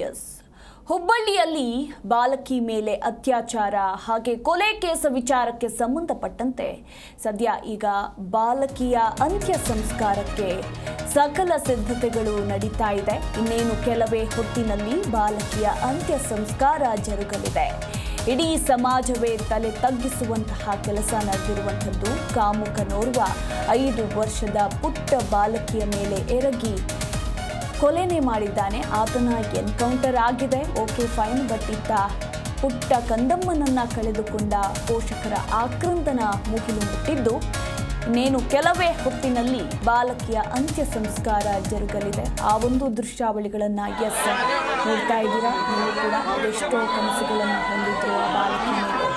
S, ಹುಬ್ಬಳ್ಳಿಯಲ್ಲಿ ಬಾಲಕಿ ಮೇಲೆ ಅತ್ಯಾಚಾರ ಹಾಗೆ ಕೊಲೆ ಕೇಸ್ ವಿಚಾರಕ್ಕೆ ಸಂಬಂಧಪಟ್ಟಂತೆ ಸದ್ಯ ಈಗ ಬಾಲಕಿಯ ಅಂತ್ಯ ಸಂಸ್ಕಾರಕ್ಕೆ ಸಕಲ ಸಿದ್ಧತೆಗಳು ನಡೀತಾ ಇದೆ. ಇನ್ನೇನು ಕೆಲವೇ ಹೊತ್ತಿನಲ್ಲಿ ಬಾಲಕಿಯ ಅಂತ್ಯ ಸಂಸ್ಕಾರ ಜರುಗಲಿದೆ. ಇಡೀ ಸಮಾಜವೇ ತಲೆ ತಗ್ಗಿಸುವಂತಹ ಕೆಲಸ ನಡೆದಿರುವಂಥದ್ದು. ಕಾಮುಕನೋರ್ವ 5 ವರ್ಷದ ಪುಟ್ಟ ಬಾಲಕಿಯ ಮೇಲೆ ಎರಗಿ ಕೊಲೆನೇ ಮಾಡಿದ್ದಾನೆ. ಆತನ ಎನ್ಕೌಂಟರ್ ಆಗಿದೆ, ಓಕೆ ಫೈನ್. ಬಟ್ ಇತ್ತ ಪುಟ್ಟ ಕಂದಮ್ಮನನ್ನ ಕಳೆದುಕೊಂಡ ಪೋಷಕರ ಆಕ್ರಂದನ ಮುಗಿಲು ಮುಟ್ಟಿದ್ದು ಇನ್ನೇನು ಕೆಲವೇ ಹೊತ್ತಿನಲ್ಲಿ ಬಾಲಕಿಯ ಅಂತ್ಯ ಸಂಸ್ಕಾರ ಜರುಗಲಿದೆ. ಆ ಒಂದು ದೃಶ್ಯಾವಳಿಗಳನ್ನ ನೋಡ್ತಾ ಇದ್ದೀರಾ. ನೀವು ಕೂಡ ಅದೆಷ್ಟೋ ಕನಸುಗಳನ್ನು ಹೊಂದಿದ್ರು ಆ ಬಾಲಕಿ ಮೇಲೆ.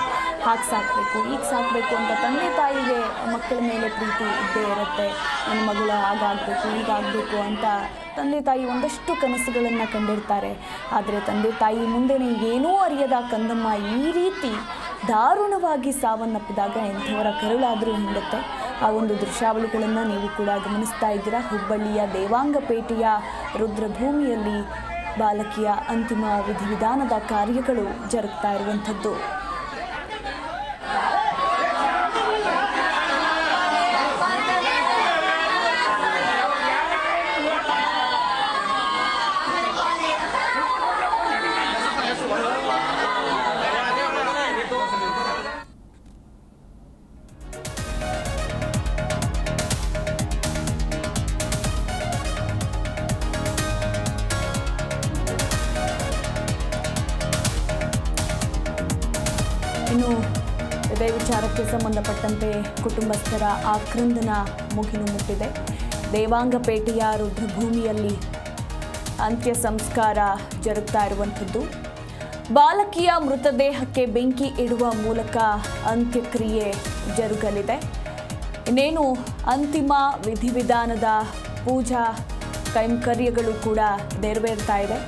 ಹಾಗೆ ಸಾಕಬೇಕು, ಈಗ ಸಾಕಬೇಕು ಅಂತ ತಂದೆ ತಾಯಿಗೆ ಮಕ್ಕಳ ಮೇಲೆ ಪ್ರೀತಿ ಇದ್ದೇ ಇರುತ್ತೆ. ನನ್ನ ಮಗಳು ಹಾಗಾಗಬೇಕು ಹೀಗಾಗಬೇಕು ಅಂತ ತಂದೆ ತಾಯಿ ಒಂದಷ್ಟು ಕನಸುಗಳನ್ನು ಕಂಡಿರ್ತಾರೆ. ಆದರೆ ತಂದೆ ತಾಯಿ ಮುಂದೆನೇ ಏನೂ ಅರಿಯದ ಕಂದಮ್ಮ ಈ ರೀತಿ ದಾರುಣವಾಗಿ ಸಾವನ್ನಪ್ಪಿದಾಗ ಎಂಥವರ ಕರುಳಾದರೂ ಹಿಂಡುತ್ತೆ. ಆ ಒಂದು ದೃಶ್ಯಾವಳಿಗಳನ್ನು ನೀವು ಕೂಡ ಗಮನಿಸ್ತಾ ಇದ್ದೀರಾ. ಹುಬ್ಬಳ್ಳಿಯ ದೇವಾಂಗಪೇಟೆಯ ರುದ್ರಭೂಮಿಯಲ್ಲಿ ಬಾಲಕಿಯ ಅಂತಿಮ ವಿಧಿವಿಧಾನದ ಕಾರ್ಯಗಳು ಜರುಗ್ತಾ ಇರುವಂಥದ್ದು. ಇನ್ನು ಇದೇ ವಿಚಾರಕ್ಕೆ ಸಂಬಂಧಪಟ್ಟಂತೆ ಕುಟುಂಬಸ್ಥರ ಆಕ್ರಂದನ ಮುಗಿಲು ಮುಟ್ಟಿದೆ. ದೇವಾಂಗಪೇಟೆಯ ರುದ್ರಭೂಮಿಯಲ್ಲಿ ಅಂತ್ಯ ಸಂಸ್ಕಾರ ಜರುಗ್ತಾ ಇರುವಂಥದ್ದು. ಬಾಲಕಿಯ ಮೃತದೇಹಕ್ಕೆ ಬೆಂಕಿ ಇಡುವ ಮೂಲಕ ಅಂತ್ಯಕ್ರಿಯೆ ಜರುಗಲಿದೆ. ಇನ್ನೇನು ಅಂತಿಮ ವಿಧಿವಿಧಾನದ ಪೂಜಾ ಕೈಂಕರ್ಯಗಳು ಕೂಡ ನೆರವೇರ್ತಾ ಇದೆ.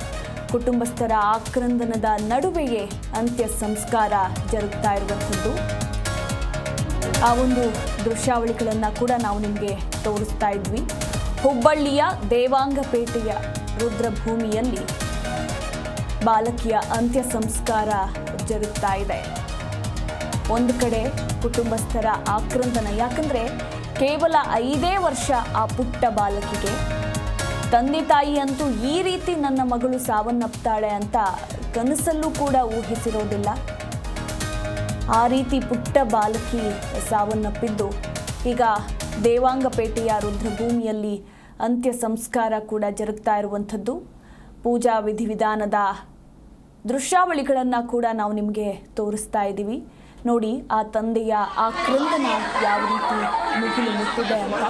ಕುಟುಂಬಸ್ಥರ ಆಕ್ರಂದನದ ನಡುವೆಯೇ ಅಂತ್ಯ ಸಂಸ್ಕಾರ ಜರುಗ್ತಾ ಇರುವಂಥದ್ದು. ಆ ಒಂದು ದೃಶ್ಯಾವಳಿಗಳನ್ನು ಕೂಡ ನಾವು ನಿಮಗೆ ತೋರಿಸ್ತಾ ಇದ್ವಿ. ಹುಬ್ಬಳ್ಳಿಯ ದೇವಾಂಗಪೇಟೆಯ ರುದ್ರಭೂಮಿಯಲ್ಲಿ ಬಾಲಕಿಯ ಅಂತ್ಯ ಸಂಸ್ಕಾರ ಜರುಗ್ತಾ ಇದೆ. ಒಂದು ಕಡೆ ಕುಟುಂಬಸ್ಥರ ಆಕ್ರಂದನ, ಯಾಕಂದರೆ ಕೇವಲ 5 ವರ್ಷ ಆ ಪುಟ್ಟ ಬಾಲಕಿಗೆ. ತಂದೆ ತಾಯಿ ಅಂತೂ ಈ ರೀತಿ ನನ್ನ ಮಗಳು ಸಾವನ್ನಪ್ತಾಳೆ ಅಂತ ಕನಸಲ್ಲೂ ಕೂಡ ಊಹಿಸಿರೋದಿಲ್ಲ. ಆ ರೀತಿ ಪುಟ್ಟ ಬಾಲಕಿ ಸಾವನ್ನಪ್ಪಿದ್ದು ಈಗ ದೇವಾಂಗಪೇಟೆಯ ರುದ್ರಭೂಮಿಯಲ್ಲಿ ಅಂತ್ಯ ಸಂಸ್ಕಾರ ಕೂಡ ಜರುಗ್ತಾ ಇರುವಂಥದ್ದು. ಪೂಜಾ ವಿಧಿವಿಧಾನದ ದೃಶ್ಯಾವಳಿಗಳನ್ನು ಕೂಡ ನಾವು ನಿಮಗೆ ತೋರಿಸ್ತಾ ಇದ್ದೀವಿ. ನೋಡಿ ಆ ತಂದೆಯ ಆಕ್ರಂದನ ಯಾವ ರೀತಿ ಮುಗಿಲು ಮುಟ್ಟಿದೆ ಅಂತ.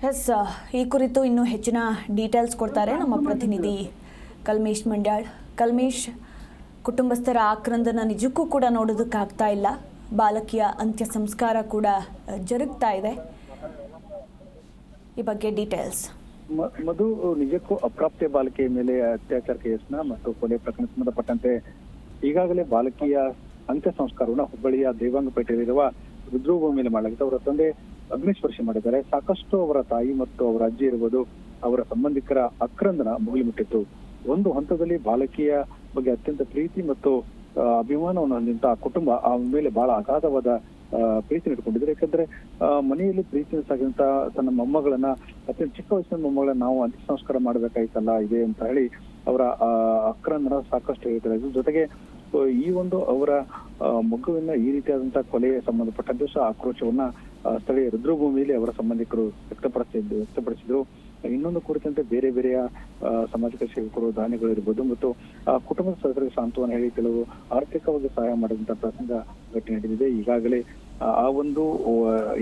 ಎಸ್, ಈ ಕುರಿತು ಇನ್ನೂ ಹೆಚ್ಚಿನ ಡೀಟೇಲ್ಸ್ ಕೊಡ್ತಾರೆ ನಮ್ಮ ಪ್ರತಿನಿಧಿ ಕಲ್ಮೇಶ್ ಮಂಡ್ಯಾಳ್. ಕಲ್ಮೇಶ್, ಕುಟುಂಬಸ್ಥರ ಆಕ್ರಂದನ ನಿಜಕ್ಕೂ ಕೂಡ ನೋಡೋದಕ್ಕಾಗ್ತಾ ಇಲ್ಲ. ಬಾಲಕಿಯ ಅಂತ್ಯ ಸಂಸ್ಕಾರ ಕೂಡ ಜರುಗ್ತಾ ಇದೆ. ಈ ಬಗ್ಗೆ ಡೀಟೇಲ್ಸ್. ಮಧು, ನಿಜಕ್ಕೂ ಅಪ್ರಾಪ್ತ ಬಾಲಕಿಯ ಮೇಲೆ ಅತ್ಯಾಚಾರ ಕೇಸ್ನ ಮತ್ತು ಕೊಲೆ ಪ್ರಕರಣ ಸಂಬಂಧಪಟ್ಟಂತೆ ಈಗಾಗಲೇ ಬಾಲಕಿಯ ಅಂತ್ಯ ಸಂಸ್ಕಾರವನ್ನು ಹುಬ್ಬಳ್ಳಿಯ ದೇವಾಂಗಪೇಟೆಯಲ್ಲಿರುವ ರುದ್ರಭೂಮಿಯಲ್ಲಿ ಮಾಡಲಾಗಿದೆ. ಅವರ ತಂದೆ ಅಗ್ನಿಸ್ಪರ್ಶ ಮಾಡಿದ್ದಾರೆ. ಸಾಕಷ್ಟು ಅವರ ತಾಯಿ ಮತ್ತು ಅವರ ಅಜ್ಜಿ ಇರ್ಬೋದು, ಅವರ ಸಂಬಂಧಿಕರ ಆಕ್ರಂದನ ಮುಗಿಲು ಮುಟ್ಟಿತ್ತು. ಒಂದು ಹಂತದಲ್ಲಿ ಬಾಲಕಿಯ ಬಗ್ಗೆ ಅತ್ಯಂತ ಪ್ರೀತಿ ಮತ್ತು ಅಭಿಮಾನವನ್ನು ಹೊಂದಿದ್ದ ಕುಟುಂಬ ಆ ಮೇಲೆ ಬಹಳ ಅಗಾಧವಾದ ಪ್ರೀತಿ ಇಟ್ಕೊಂಡಿದ್ರು. ಯಾಕಂದ್ರೆ ಮನೆಯಲ್ಲಿ ಪ್ರೀತಿನ ಸಾಗಿದಂತ ತನ್ನ ಮೊಮ್ಮಗಳನ್ನ, ಅತ್ಯಂತ ಚಿಕ್ಕ ವಯಸ್ಸಿನ ಮೊಮ್ಮಗಳನ್ನ ನಾವು ಅಂತ್ಯ ಸಂಸ್ಕಾರ ಮಾಡ್ಬೇಕಾಯ್ತಲ್ಲ ಇದೆ ಅಂತ ಹೇಳಿ ಅವರ ಆಕ್ರಂದನ ಸಾಕಷ್ಟು ಹೇಳ್ತಾರೆ. ಇದ್ರ ಜೊತೆಗೆ ಈ ಒಂದು ಅವರ ಮಗುವಿನ ಈ ರೀತಿಯಾದಂತಹ ಕೊಲೆಗೆ ಸಂಬಂಧಪಟ್ಟಂತೆ ಸಹ ಆಕ್ರೋಶವನ್ನ ಸ್ಥಳೀಯ ರುದ್ರಭೂಮಿಯಲ್ಲಿ ಅವರ ಸಂಬಂಧಿಕರು ವ್ಯಕ್ತಪಡಿಸಿದ್ರು. ಇನ್ನೊಂದು ಕುರಿತಂತೆ ಬೇರೆ ಬೇರೆಯ ಸಾಮಾಜಿಕ ಸೇವಕರು, ದಾನಿಗಳು ಇರ್ಬೋದು ಮತ್ತು ಕುಟುಂಬದ ಸದಸ್ಯರಿಗೆ ಸಾಂತ್ವನ ಹೇಳಿ ಕೆಲವು ಆರ್ಥಿಕವಾಗಿ ಸಹಾಯ ಮಾಡಿದಂತ ಪ್ರಸಂಗ ಘಟನೆ ನಡೆದಿದೆ. ಈಗಾಗಲೇ ಆ ಒಂದು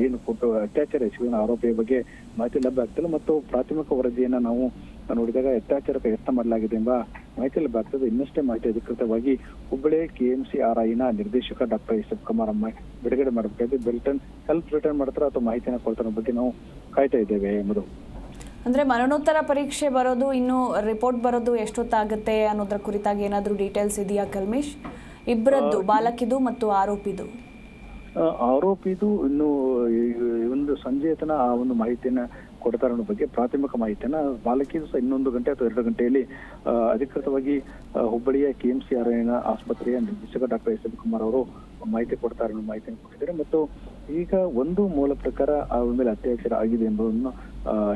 ಏನು ಫೋಟೋ ಅತ್ಯಾಚಾರ ಎಸಗಿದ ಆರೋಪಿಯ ಬಗ್ಗೆ ಮಾಹಿತಿ ಲಭ್ಯ ಆಗ್ತಿಲ್ಲ ಮತ್ತು ಪ್ರಾಥಮಿಕ ವರದಿಯನ್ನ ನಾವು ನೋಡಿದಾಗ ಅತ್ಯಾಚಾರಕ್ಕೆ ಯತ್ನ ಮಾಡಲಾಗಿದೆ ಎಂಬ ಮಾಹಿತಿ ಲಭ್ಯ ಆಗ್ತದೆ. ಇನ್ನಷ್ಟೇ ಮಾಹಿತಿ ಅಧಿಕೃತವಾಗಿ ಹುಬ್ಬಳ್ಳಿ KMCRIನ ನಿರ್ದೇಶಕ ಡಾಕ್ಟರ್ ಎಸ್ ಎಫ್ ಕುಮಾರ್ ಬಿಡುಗಡೆ ಮಾಡಬೇಕಾಗಿದೆ. ಬೆಲ್ಟನ್ ಹೆಲ್ಪ್ ರಿಟರ್ನ್ ಮಾಡ್ತಾರೆ ಅಥವಾ ಮಾಹಿತಿಯನ್ನು ಕೊಡ್ತಾರ ಬಗ್ಗೆ ನಾವು ಕಾಯ್ತಾ ಇದ್ದೇವೆ ಎಂಬುದು. ಅಂದ್ರೆ ಮರಣೋತ್ತರ ಪರೀಕ್ಷೆ ಬರೋದು ಇನ್ನು ರಿಪೋರ್ಟ್ ಬರೋದು ಎಷ್ಟೊತ್ತಾಗುತ್ತೆ ಅನ್ನೋದ್ರ ಕುರಿತಾಗಿ ಏನಾದರೂ ಡೀಟೇಲ್ಸ್ ಇದೆಯಾ ಕಲ್ಮೇಶ್? ಇಬ್ಬರದ್ದು, ಬಾಲಕಿದು ಮತ್ತು ಆರೋಪಿದು. ಆರೋಪಿದು ಇನ್ನು ಒಂದು ಸಂಜೆ ತನ ಆ ಒಂದು ಮಾಹಿತಿಯನ್ನ ಕೊಡ್ತಾರೆ ಅನ್ನೋ ಬಗ್ಗೆ ಪ್ರಾಥಮಿಕ ಮಾಹಿತಿಯನ್ನ, ಬಾಲಕಿದು ಸಹ 1 ಗಂಟೆ ಅಥವಾ 2 ಗಂಟೆಯಲ್ಲಿ ಅಧಿಕೃತವಾಗಿ ಹುಬ್ಬಳ್ಳಿಯ KMCRIನ ಆಸ್ಪತ್ರೆಯ ನಿರ್ದೇಶಕ ಡಾಕ್ಟರ್ ಎಸ್ ಎಫ್ ಕುಮಾರ್ ಅವರು ಮಾಹಿತಿ ಕೊಡ್ತಾರೆ ಅನ್ನೋ ಮಾಹಿತಿಯನ್ನು ಕೊಟ್ಟಿದ್ದಾರೆ. ಮತ್ತು ಈಗ ಒಂದು ಮೂಲ ಪ್ರಕಾರ ಅವರ ಮೇಲೆ ಅತ್ಯಾಚಾರ ಆಗಿದೆ ಎಂಬುದನ್ನು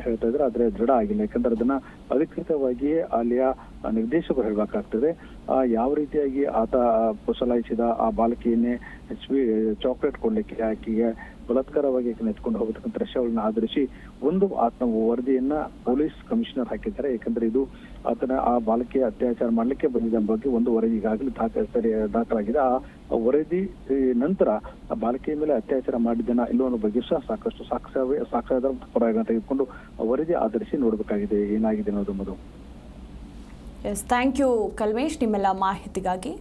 ಹೇಳ್ತಾ ಇದ್ದಾರೆ, ಆದ್ರೆ ದೃಢ ಆಗಿಲ್ಲ. ಯಾಕಂದ್ರೆ ಅದನ್ನ ಅಧಿಕೃತವಾಗಿ ಅಲ್ಲಿಯ ನಿರ್ದೇಶಕರು ಹೇಳ್ಬೇಕಾಗ್ತದೆ. ಯಾವ ರೀತಿಯಾಗಿ ಆತ ಪುಸಲಾಯಿಸಿದ ಆ ಬಾಲಕಿಯನ್ನೇ ಚಾಕ್ಲೇಟ್ ಕೊಡ್ಲಿಕ್ಕೆ ಆಕೆಗೆ ಬಲಾತ್ಕಾರವಾಗಿ ಎತ್ಕೊಂಡು ಹೋಗತಕ್ಕಂಥ ದೃಶ್ಯಗಳನ್ನ ಆಧರಿಸಿ ಒಂದು ಆತನ ವರದಿಯನ್ನ ಪೊಲೀಸ್ ಕಮಿಷನರ್ ಹಾಕಿದ್ದಾರೆ. ಯಾಕಂದ್ರೆ ಇದು ಆತನ ಆ ಬಾಲಕಿಯ ಅತ್ಯಾಚಾರ ಮಾಡ್ಲಿಕ್ಕೆ ಬಂದಿದ್ದ ಬಗ್ಗೆ ಒಂದು ವರದಿ ಈಗಾಗಲೇ ದಾಖಲಾಗಿದೆ. ಆ ವರದಿ ನಂತರ ಆ ಬಾಲಕಿಯ ಮೇಲೆ ಅತ್ಯಾಚಾರ ಮಾಡಿದ್ದನ ಇಲ್ಲೋ ಅನ್ನೋ ಬಗ್ಗೆ ಸಹ ಸಾಕಷ್ಟು ಸಾಕ್ಷ್ಯಾಧಾರ ಪುರಾವೆಗಳನ್ನ ತೆಗೆದುಕೊಂಡು ವರದಿ ಆಧರಿಸಿ ನೋಡ್ಬೇಕಾಗಿದೆ ಏನಾಗಿದೆ ಅನ್ನೋದು. ಎಸ್, ಥ್ಯಾಂಕ್ ಯು ಕಲ್ಮೇಶ್ ನಿಮ್ಮೆಲ್ಲ ಮಾಹಿತಿಗಾಗಿ.